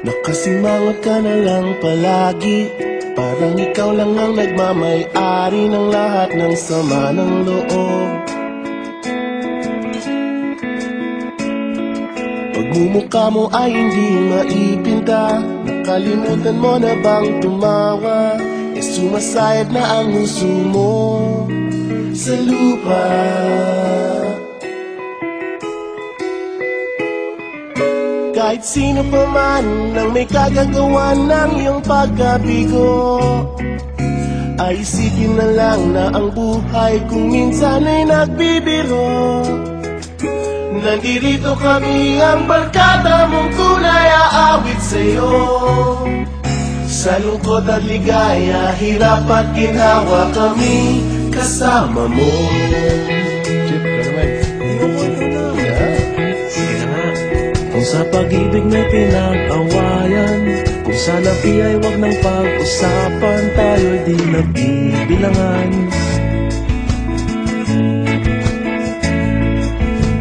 Nakasimangot ka na lang palagi, parang ikaw lang ang nagmamay-ari ng lahat ng sama ng loob. Pagmumukha mo ay hindi maipinta, nakalimutan mo na bang tumawa? E sumasayad na ang huso mo sa lupa. Kahit sino pa man ang may kagagawa ng iyong pagkabigo, ay isipin na lang na ang buhay kung minsan ay nagbibiro. Nandito kami ang barkada mong tunay aawit sa'yo. Sa lungkot at ligaya, hirap at ginhawa kami kasama mo. Kung sa pag-ibig may pinag-awayan, kung sa labi ay wag nang pag-usapan, tayo'y di nagbibilangan.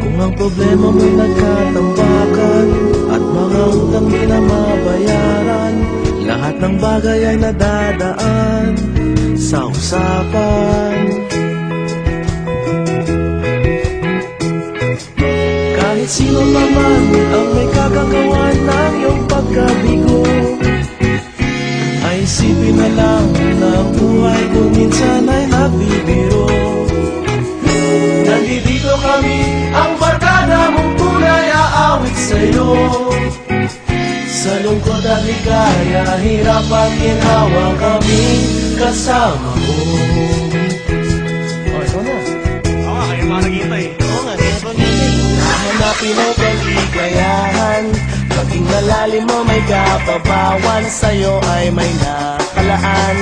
Kung ang problema mo'y nagkatambakan at mga utang di na mabayaran, lahat ng bagay ay nadadaan sa usapan. Kahit sino naman ang may kagagawa ng iyong pagkabigo, ay isipin na lang na ang buhay kung minsan ay nagbibiro. Nandito kami, ang barkada mong tunay aawit sa'yo. Sa lungkot at ligaya, hirap at ginhawa kami kasama mo. Oh, ikaw na. Oo, kayo mga naghihintay. Oo nga, di ako nilin. Hanapin ang kaligayahan, paging malalim mo may kapabawan, sa'yo ay may nakalaan.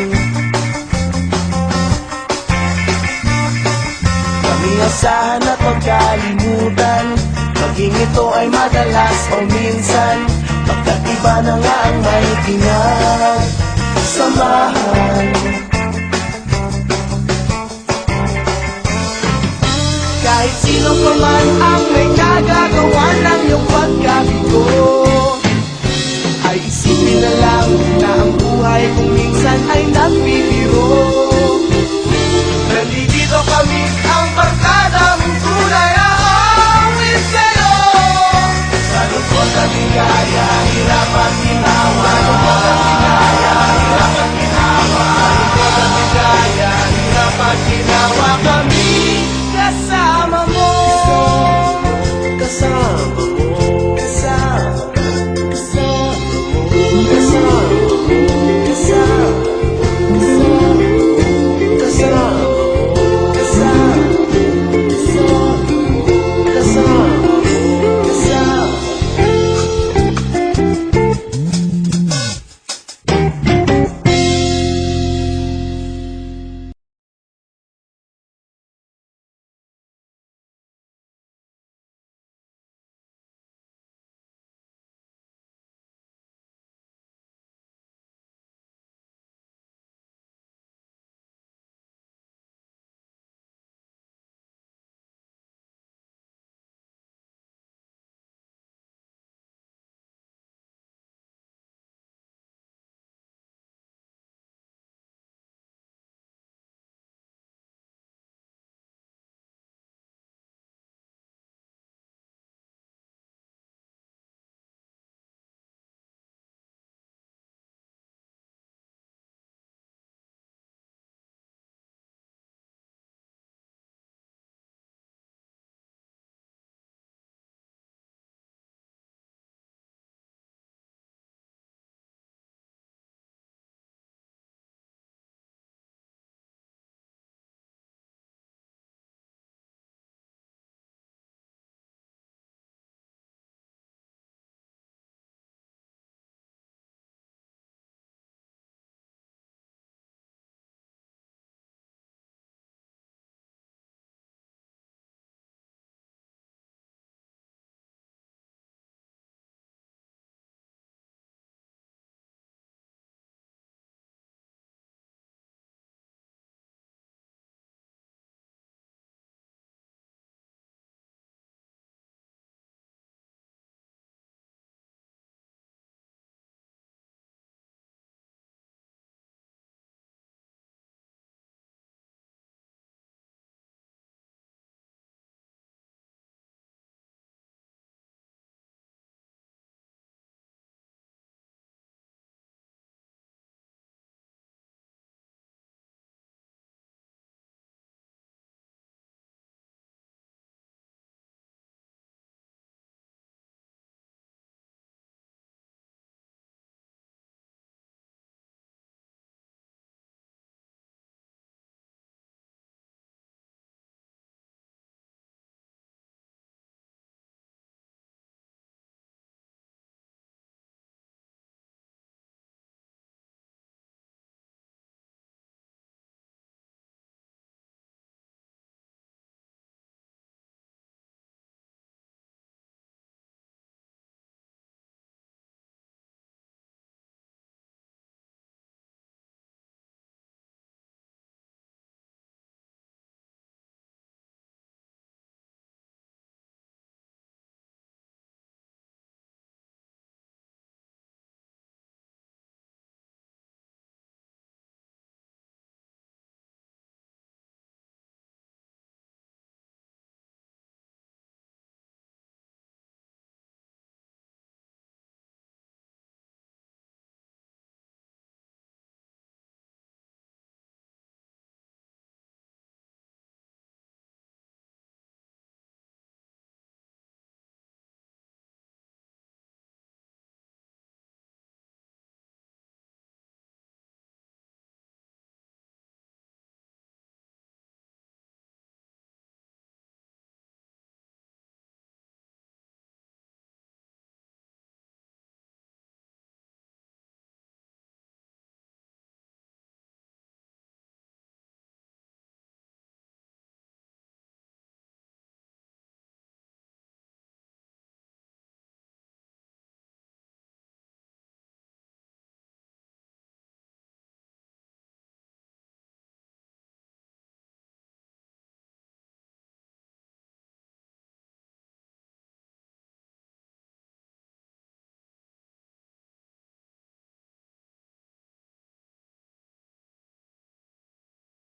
Kami asahan at magkalimutan, maging ito ay madalas o minsan, pagkat iba na nga ang may pinagsamahan. Kahit sino pa man ang may kagagawa ng iyong pagkabigo, ay isipin na lang na ang buhay kung minsan ay nagbibiro. Nandito kami, ang barkada mong tunay aawit sa'yo. Sa lungkot at ligaya, hirap at